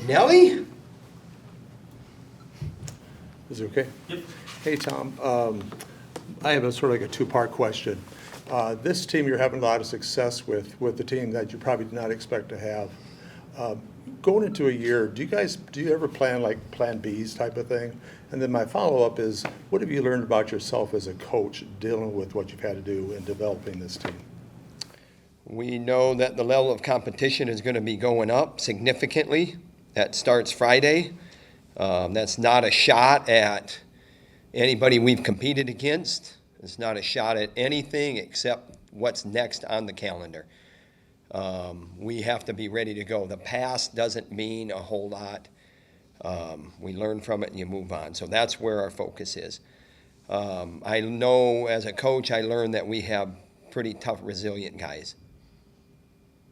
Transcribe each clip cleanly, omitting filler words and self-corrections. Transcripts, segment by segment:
Nelly? Is it okay? Yep. Hey, Tom. I have a sort of like a two-part question. This team, you're having a lot of success with the team that you probably did not expect to have. Going into a year, do you ever plan like plan Bs type of thing? And then my follow-up is, what have you learned about yourself as a coach dealing with what you've had to do in developing this team? We know that the level of competition is going to be going up significantly. That starts Friday. That's not a shot at anybody we've competed against. It's not a shot at anything except what's next on the calendar. We have to be ready to go. The past doesn't mean a whole lot. We learn from it and you move on. So that's where our focus is. I know as a coach, I learned that we have pretty tough, resilient guys.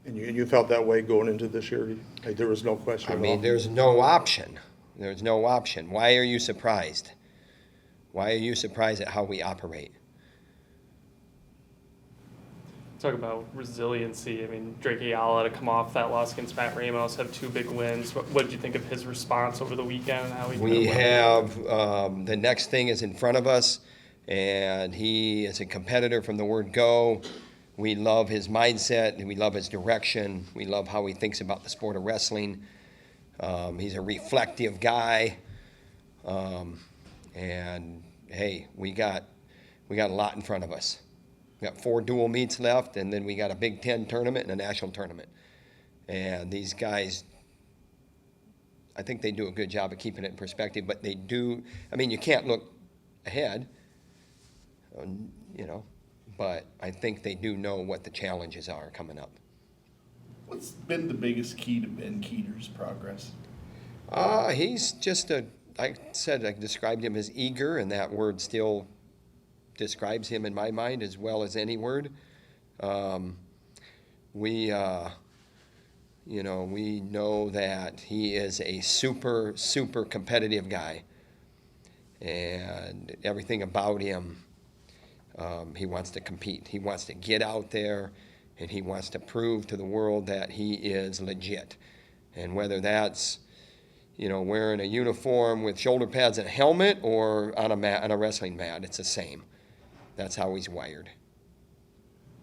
And you felt that way going into this year? Like there was no question I at mean, all? there's no option. There's no option. Why are you surprised? Why are you surprised at how we operate? Talk about resiliency. I mean, Drake Ayala to come off that loss against Matt Ramos, have two big wins. What did you think of his response over the weekend and how he We went? have the next thing is in front of us, and he is a competitor from the word go. We love his mindset, and we love his direction. We love how he thinks about the sport of wrestling. He's a reflective guy, and hey, we got a lot in front of us. We got 4 dual meets left, and then we got a Big Ten tournament and a national tournament. And these guys, I think they do a good job of keeping it in perspective, but they do. I mean, you can't look ahead, but I think they do know what the challenges are coming up. What's been the biggest key to Ben Keeter's progress? He's just I described him as eager, and that word still describes him in my mind as well as any word. We know that he is a super, super competitive guy, and everything about him, he wants to compete. He wants to get out there, and he wants to prove to the world that he is legit. And whether that's wearing a uniform with shoulder pads and a helmet or on a wrestling mat, it's the same. That's how he's wired.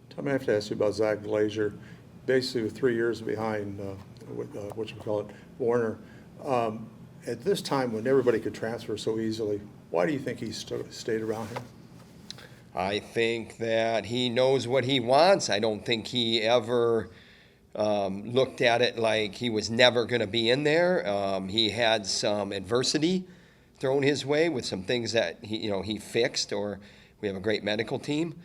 Tom, I have to ask you about Zach Glazier. Basically, 3 years behind, Warner. At this time, when everybody could transfer so easily, why do you think he stayed around here? I think that he knows what he wants. I don't think he ever looked at it like he was never going to be in there. He had some adversity thrown his way with some things that he fixed, or we have a great medical team,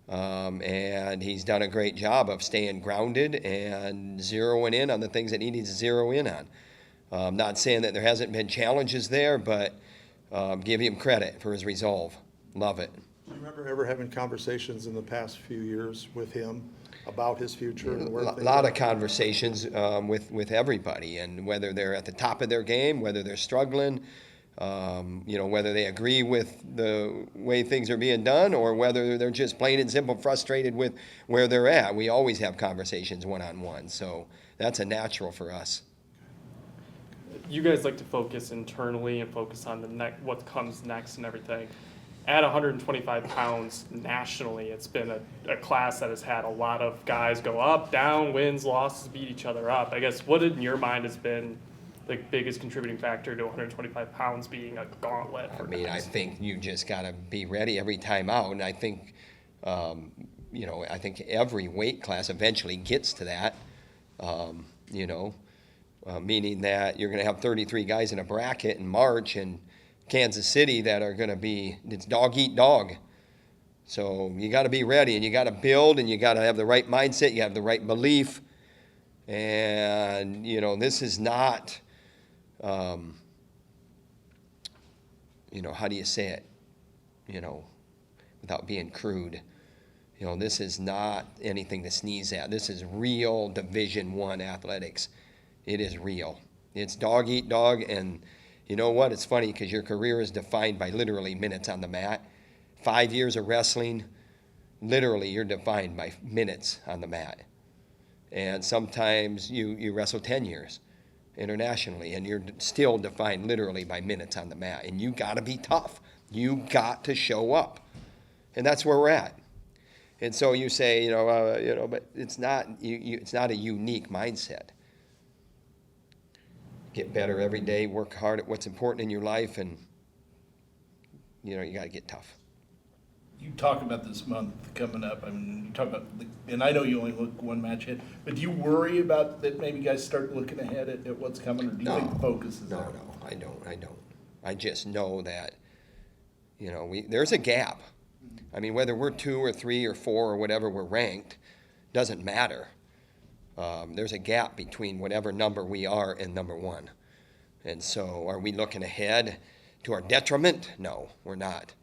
and he's done a great job of staying grounded and zeroing in on the things that he needs to zero in on. I'm not saying that there hasn't been challenges there, but give him credit for his resolve. Love it. Do you remember ever having conversations in the past few years with him about his future? And where A lot of conversations with everybody, and whether they're at the top of their game, whether they're struggling, whether they agree with the way things are being done, or whether they're just plain and simple frustrated with where they're at. We always have conversations one-on-one, so that's a natural for us. You guys like to focus internally and focus on what comes next and everything. At 125 pounds nationally, it's been a class that has had a lot of guys go up, down, wins, losses, beat each other up. I guess what in your mind has been the biggest contributing factor to 125 pounds being a gauntlet? I think you just got to be ready every time out, and I think, I think every weight class eventually gets to that, meaning that you're going to have 33 guys in a bracket in March and Kansas City that are going to be, it's dog eat dog. So you got to be ready, and you got to build, and you got to have the right mindset, you have the right belief, and this is not, how do you say it, without being crude. This is not anything to sneeze at. This is real Division I athletics. It is real. It's dog eat dog, and you know what? It's funny because your career is defined by literally minutes on the mat. 5 years of wrestling, literally you're defined by minutes on the mat. And sometimes you wrestle 10 years. internationally, and you're still defined literally by minutes on the mat. And you got to be tough. You got to show up, and that's where we're at. And so you say, but it's not it's not a unique mindset. Get better every day. Work hard at what's important in your life, and you got to get tough. You talk about this month coming up. I mean, you talk about, and I know you only look one match ahead, but do you worry about that maybe guys start looking ahead at what's coming, or do you think the focus is there? No, I don't. I just know that, there's a gap. I mean, whether we're 2 or 3 or 4 or whatever we're ranked, doesn't matter. There's a gap between whatever number we are and number 1. And so are we looking ahead to our detriment? No, we're not.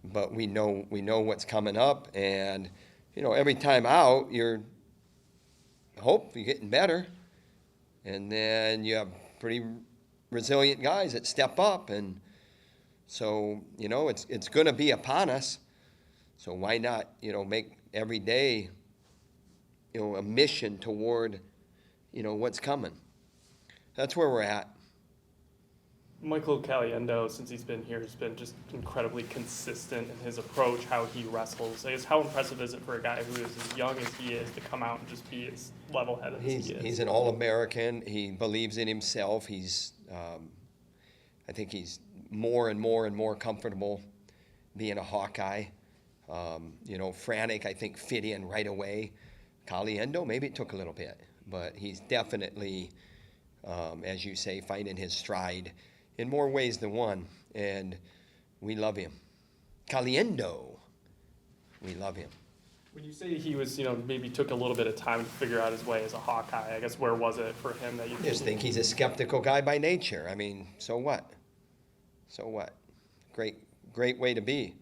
But we know what's coming up, and every time out you're getting better, and then you have pretty resilient guys that step up, and so it's going to be upon us. So why not make every day a mission toward what's coming. That's where we're at. Michael Caliendo, since he's been here, has been just incredibly consistent in his approach, how he wrestles. I guess how impressive is it for a guy who is as young as he is to come out and just be as level-headed as he is? He's an All-American. He believes in himself. I think he's more and more comfortable being a Hawkeye. Frantic, I think, fit in right away. Caliendo, maybe it took a little bit, but he's definitely, as you say, finding his stride in more ways than one, and we love him. Caliendo, we love him. When you say he was, maybe took a little bit of time to figure out his way as a Hawkeye, I guess where was it for him that you I just think he's a skeptical guy by nature. I mean, so what? So what? Great way to be.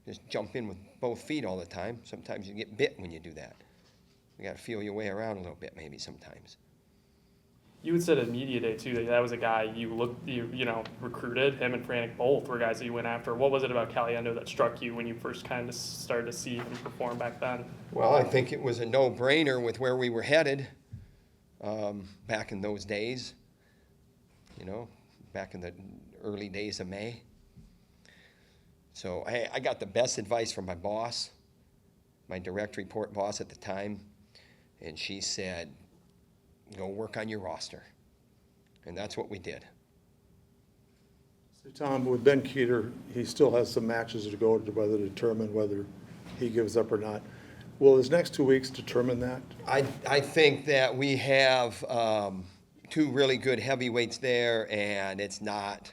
Just jump in with both feet all the time. Sometimes you get bit when you do that. You got to feel your way around a little bit maybe sometimes. You had said at Media Day, too, that was a guy you recruited. Him and Frantic both were guys that you went after. What was it about Caliendo that struck you when you first kind of started to see him perform back then? Well, I think it was a no-brainer with where we were headed back in those days, back in the early days of May. So I got the best advice from my boss, my direct report boss at the time, and she said, go work on your roster. And that's what we did. So Tom, with Ben Keeter, he still has some matches to go to whether to determine whether he gives up or not. Will his next 2 weeks determine that? I think that we have 2 really good heavyweights there, and it's not,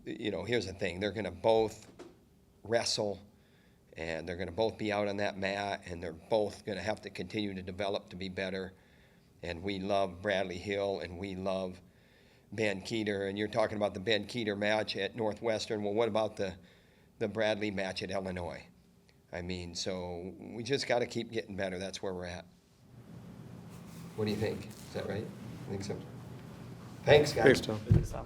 here's the thing. They're going to both wrestle, and they're going to both be out on that mat, and they're both going to have to continue to develop to be better. And we love Bradley Hill, and we love Ben Keeter. And you're talking about the Ben Keeter match at Northwestern. Well, what about the Bradley match at Illinois? I mean, so we just got to keep getting better. That's where we're at. What do you think? Is that right? I think so. Thanks, guys. Thanks, Tom. Thanks, Tom.